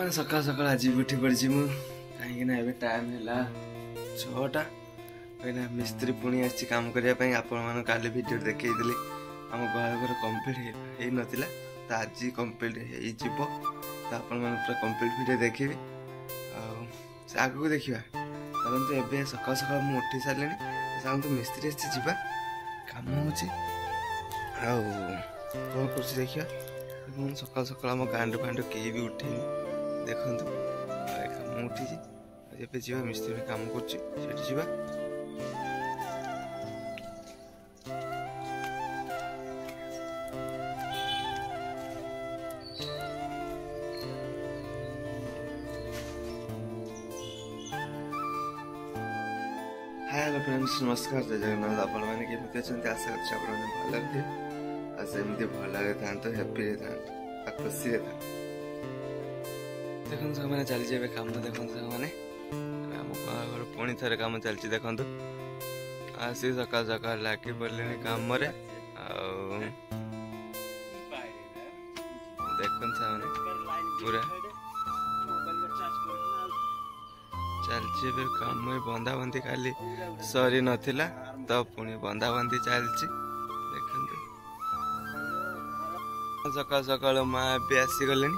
सकाल सकाल आज उठी पड़ी कहीं टाइम है 6टा कहीं मिस्त्री पुणी आसी काम करने आपण काली भिडियो देखी आम गुहाल घर कम्प्लीट हो नाला तो आज कम्प्लीट हो आपण पूरा कम्प्लीट भिडियो देखी आग को देखा चलते एवं सकाल सकाल मुझे उठी सारे चलते मिस्त्री आसी कम हो कौन कर देखा सकाल सकाल आम गांडू फांडू कहीं भी उठे देखु कम उठी जा मिस्त्री काम कर हाय हेलो फ्रेंड्स नमस्कार जय जगन्नाथ आपण मैंने केमती अच्छा आशा कर भल थे आमती भल था हैप्पी था खुशी था देखो मैंने चली कम देखो मैंने घर पुणी थे कम चलती देखु आसी सका सका लगे पड़े कम देखो पूरा चलची कम बंधाबंधी खाली सरी नाला तो पुणी बंधाबंधी चलची देखते सकाल सकाल माँ भी आसीगले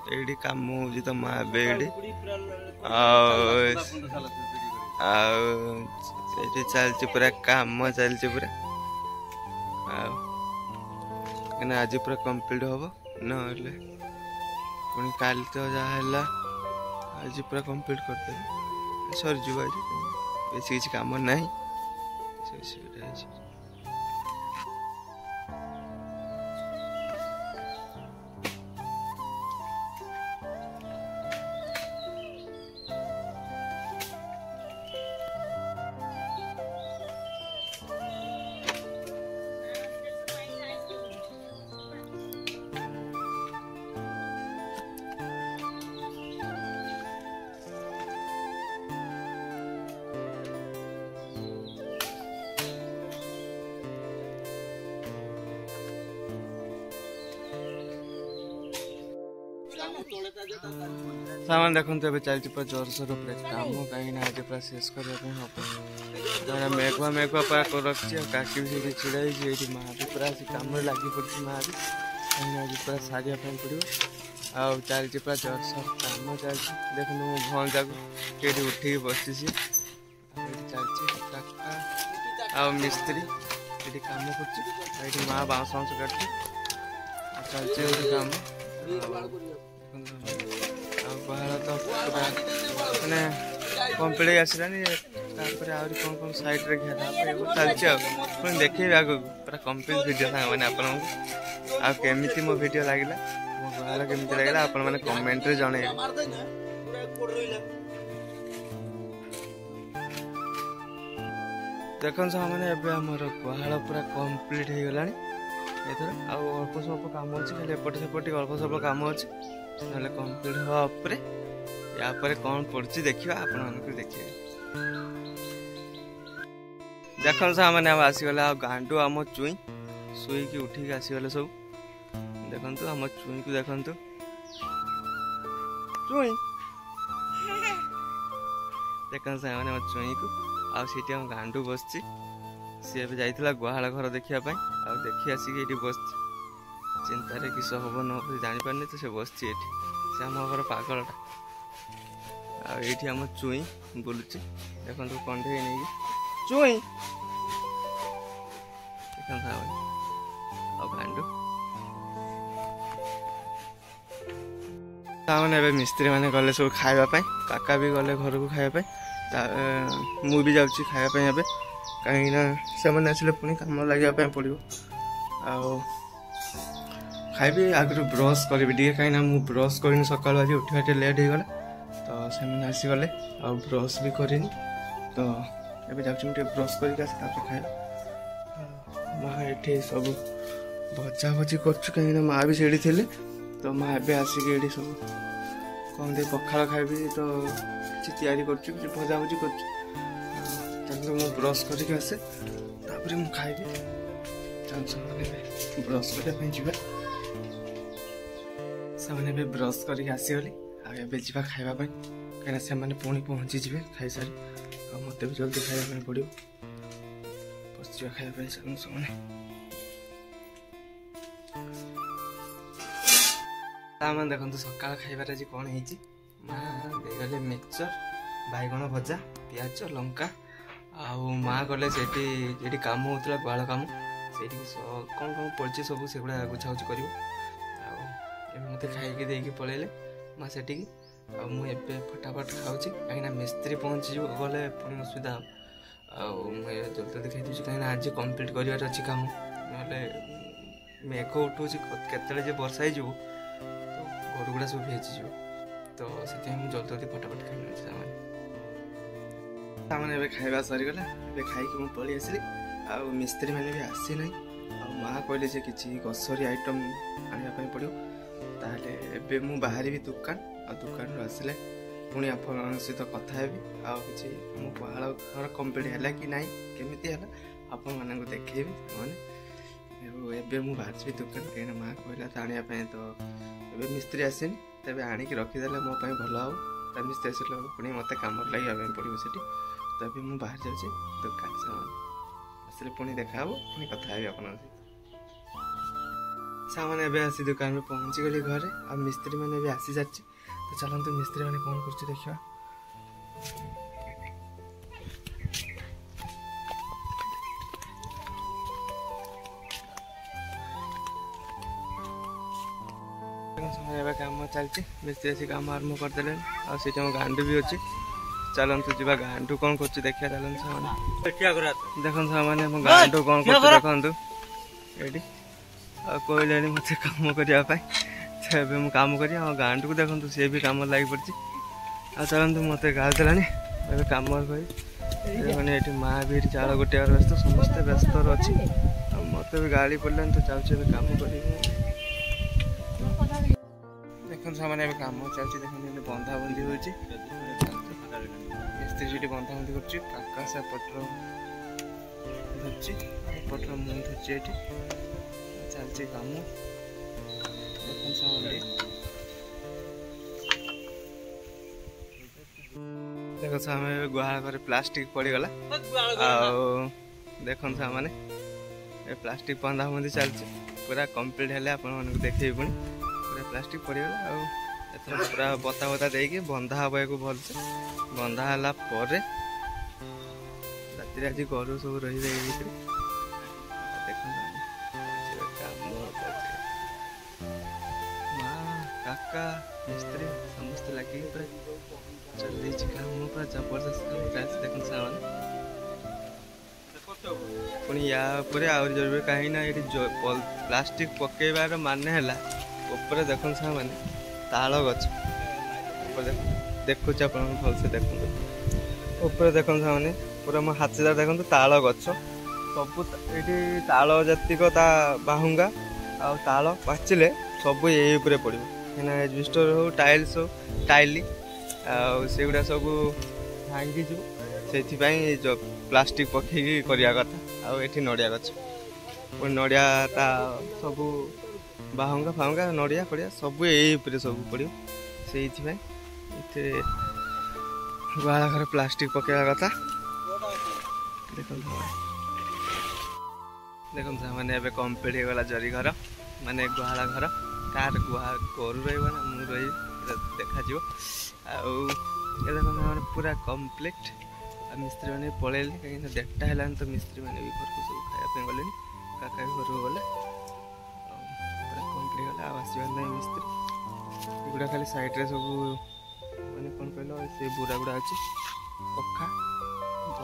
ये कम हो तो माँ भी ये चलची पूरा कम चलची पूरा आज पूरा कंप्लीट हम ना पुणी काली तो जहाँ आज पूरा कंप्लीट करते सर जी बेस किसी कम ना सामान देखो चलती पूरा जोर सोर कम कहीं आज पूरा शेष करने मेघुआ मेघुआ पूरा कर रखी काकी भी चिड़ाई माँ भी पूरा कम लगी पड़ी माँ भी कहीं आज पूरा सारिया पड़ो आ चलती पूरा जोर सोर कम चलती देखो मो भंजा को उठिक बसी चलती आ मिस्त्री ये कम कर माँ बाँस बाँस काटती चलती कम गुहाल तो मैंने कम्प्लीट आसलानी आहरी कौन कौन साइड घेरा चलती देखे आग पूरा कम्प्लीट वीडियो मैंने आपमती मो वीडियो लगे मो गुहाल केमती लगे आप कमेंट रे जन देखो मैंने आमर गुहाल पूरा कम्प्लीट हो गला एथर अल्प स्वल्प कम अच्छे खाली एपटे सेपटे अल्प स्वल्प कम अच्छे ना कम्प्लीट होपर यापर कौन पड़ी देखा आपण देखिए देख मैंने आसीगले गांडू आम चुई शुईक उठिक आसीगले सब देखु आम चुई को देखु चुई देखो मैंने चुई को आम गांडू बस सी भी जाइला गुहाल घर देखापी देखी आसिक ये बस चिंतार किस हम न जापारे तो से बस आम घर पागलटा आठी आम चुई बुलूची देखो कंधे नहीं चुई गांडू मैंने मिस्त्री मैंने गले सब खावाई काका भी गले घर को खावाई मुझे जाऊँगी खावाई कहीं से आसिले पुणी कम लगे पड़ो खाइबी आगे ब्रश करी कहीं मुझे ब्रश कर सकाल आज उठा लेट हो गला तो से आसीगले आ ब्रश भी करनी तो ये जाऊँ ब्रश करके खाए माँ ये सब भजा भजी कहीं माँ भी सीढ़ी थी तो माँ ए आसिक ये सब कौन दे पखाड़ खाइबी तो किसी या भजा भजी कर ब्रश करके आसे मुझे खाइबी ब्रश करने से ब्रश करके आसीगली आबे जीवा खाइबा पई कहीं से मैंने पुणी पहुँची जी खाई सारी आ मत भी जल्दी खाइबा पड़ो बस खाइबा सब मैंने देखो सकाल खाइबार आज कौन है माँ देगले मिक्सचर बैगण भजा पियाज लंका माँ गले से कम होता गुआल कम से कौन कौन पड़े सब से गुछा गुछी कर मत खाई देकी पलैले माँ से मुझे फटाफट खाऊँ कहीं मिस्त्री पहुँची गले पुणी असुविधा मुझे जल्दी जल्दी खाई दूसरी कहीं आज कंप्लीट कर कम ना मेघ उठू के वर्षा हो घर गुड़ा सब भेजी तो से जल्दी जल्दी फटाफट खाई सामान खाଇବା सरीगला खाई पलि आसली आ मिस्त्री मैंने भी आसी ना माँ कहले से किसी ग्रोसरी आइटम आने पड़ो ताले मु बाहर भी दुकान दुकान आसिले पुणी आप सहित कथा हेबी आ कि मो गुहाल घर कंप्लीट है कि ना केमी है आपण मानक देखी मैंने मु बाहर भी दुकान कहीं माँ कहला आने तो ए मिस्त्री आसनी तेज आणिक रखीदे मो भल हो मिस्त्री आसले पुणी मत कम लगे पड़ो से तभी मु बाहर जाऊँ दुकान सामान आसले पुणी देखा पुणी कथा हेबी आप सामान एवं आसी दुकान में पहुँची गली घरे आ मिस्त्री मैंने भी आसी जा तो चलते मिस्त्री मैंने कौन कर देखा काम चलती मिस्त्री आसी काम आरंभ करदे आ गांडू भी अच्छी चलतु जी गांडू कौन कर देखा चलते देखो सामान गांडू कौन कर देखु ये कहले मत कम करने मुझे कम कर गांडू को देखो सी भी कम लगी पड़ी आ चलते मत गाल देलानी कम मैंने ये माँ भी चाल गोटे व्यस्त समस्ते व्यस्त अच्छी मत भी गाड़ी पड़े तो चाहूँ कम कर देखो सामान कम चलती देखो बंधा बंधी हो मिस्त्री बंधा बंधी कर से पटर धरची पटर मुझे धरची चलती कम देखो सामने गुहाल घर प्लास्टिक पड़गला देख सामने प्लास्टिक बंधा बंधी चलती पूरा कंप्लीट है आप देखे पुणी पूरा प्लास्टिक पड़गला आर पूरा बता बता देकी बंधा हम एक भलसे बंधा है राति आज घर सब रही देख काका मिस्त्री समस्त लगे चल काम पूरा जबरदस्त काम देख सामान पुणी या जरूरी कहीं ना ये प्लास्टिक पकेबार माने है ऊपर देख सामान ताल गच देखुच आप भलसे देखो ऊपर देख सामान पूरा मो हाथीदार देखो ताल गच सब ये ताल जातिक बाहुंगा आ ताल पाचिले सब ये पड़ो कहीं एजबेस्टर हो टाइल्स हो टाइल आगुड़ा सब भांगी से प्लास्टिक पकईकी करवा कथा आठी नड़िया गच नड़िया सब बाहुंगा फाहुंगा नड़िया फड़िया सब ये सब पड़ो से गुहाल घर प्लास्टिक पकेवा कथा देखो मैंने कम्प्लीट हो गला जरी घर माने गुहाल घर कार गुहा गोरु रहा मु रही देखा देखो मैंने पूरा कम्प्लीट मिस्त्री मैंने पलैले कहीं डेटा है तो मिस्त्री मैंने भी घर को सब खाया गले काका भी घर को गले पूरा कम्प्लीट गला आसबार ना मिस्त्री एगुड़ा खाली साइड्रे सब मैंने कौन कहल से बुरा गुड़ा अच्छी अखा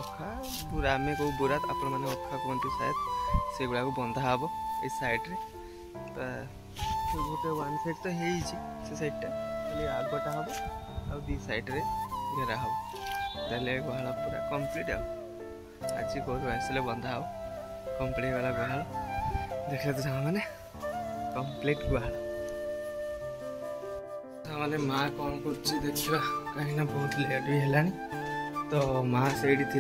अखा बुरा आम कौ बुरा आप अखा कहते शायद से गुड़ा को बंधा हम ये सैड्रे गोटे वन साइड तो है साइडटा खाली आगटा हम आ दी सैड्रे घेरा हम ताले गुहाल पूरा कम्प्लीट आज घर आसले बंधा हम कम्प्लीट गला गुहाल देखा तो मैंने कम्प्लीट गुहाल मैंने माँ कौन कर देखा कहीं बहुत लेट भी है तो माँ से थे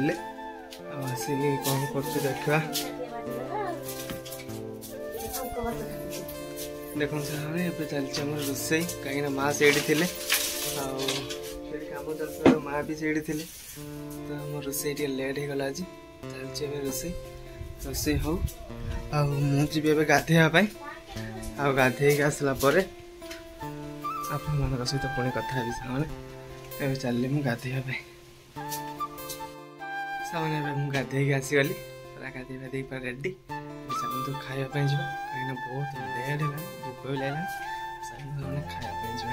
आसिक कौन कर देखा देखो चलती रोसई कहीं माँ से थे काम चलता माँ भी से थे तो आम रोसे लेट हो गला आज चलती रोसे रोसे हो मुझे गाधेवाई गाधे आसला आपण मान सहित पुणी कथा सामने चल गाधेवाई सामने गाधे आसीगली पूरा गाधे पाधे पूरा रेडी चलते खावाई जा कहीं बहुत लेट है भोक भी लगे सामने खावाई जा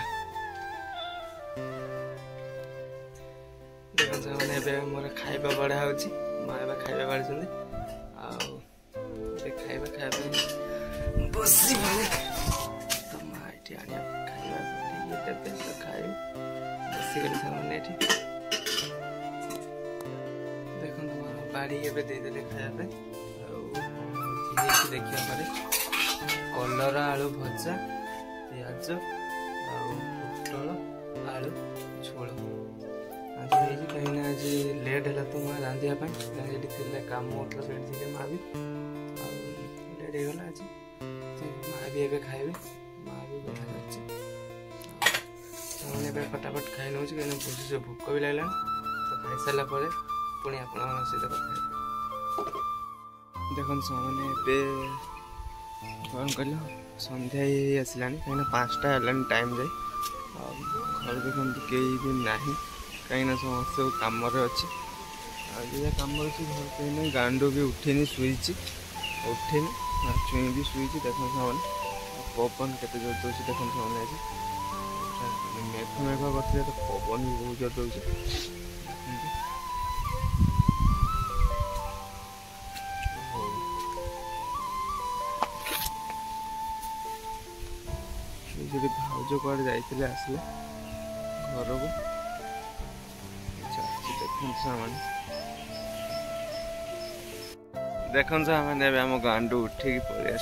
देखो सामने मोर खाଇବା बड़ा हो माँ ए खाଇବା बाढ़ी खाଇବା खाया बस तो माँ ये आने खाଇବା खाए बसीगली सामने देख बाड़ी ए देदेले खायापे देखिया कलरा आलू भजा पियाज पोटल आलू झोल आज कहीं आज लेट है तो माँ रांधिया काम उठला से माँ भी लेट हो गला आज तो माँ भी एवं खाए माँ भी बता जाने फटाफट खाई नौ कहीं बुझे भोक भी लगे तो खाई सारा पुणी आप सहित कथा देख मैंने कौन कल सन्ध्या ही आसला कहीं 5टा है टाइम जाए घर देखते कहीं भी ना कहीं समस्त कम अच्छे कम अच्छे घर कहीं ना गांडू भी उठेनी शुई उठेनी चुई भी शुई देख पवन के जोर दूसरी देख मेघ मेघ करते तो पवन भी बहुत जोर दूसरी भाज कड़े जाते आसले घर को देखन मैंने आम गांडू उठिक पलि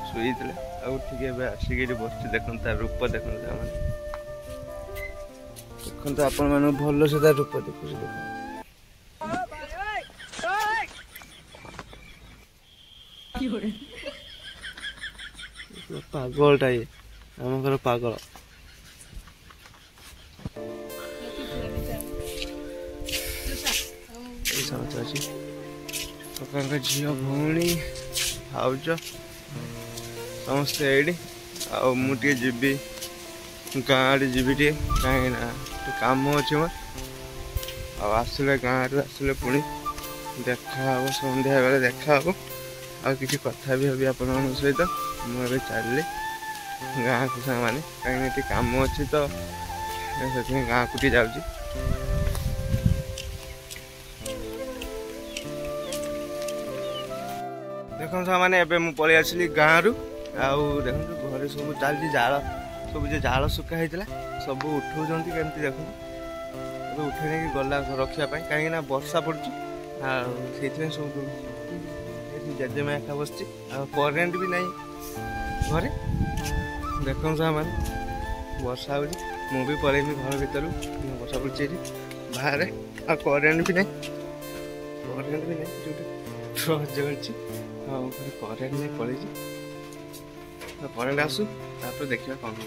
शुई उठिक आसिक बस देख तार रूप देख देखते आपण मान भल से तार रूप देखुच देख पागलटा ये आम घर पागल झी भौणी भाज समस्ते ये मुझे जीवी गाँव आड़े जीवी टे कहीं कम अच्छे मोर आसले गाँव आसले पुणी देखा सन्ध्या बेले देखा आ कि कथा भी हबी आप सहित मुझे चलि गाँव को सांग मैंने कहीं कम अच्छे तो गाँव को जाऊँगी देख मैंने एवं पलि आसली गाँव रु देख घर सब चलती जाल सब जो जाल सुखा होता सब उठाऊँ केमती देख उठे नहीं गला रखापी कहीं वर्षा पड़ी से सब जेजेमा एका बस करेन्ट भी नहीं घरे देख मैंने वर्षा हो मुझे पलैमी घर भर वर्षा पड़ी बाहर आ करेन्ट भी नहीं जो टर्च जलती करेन्ट नहीं पड़े करेन्ट आसू देखिए कौन हो।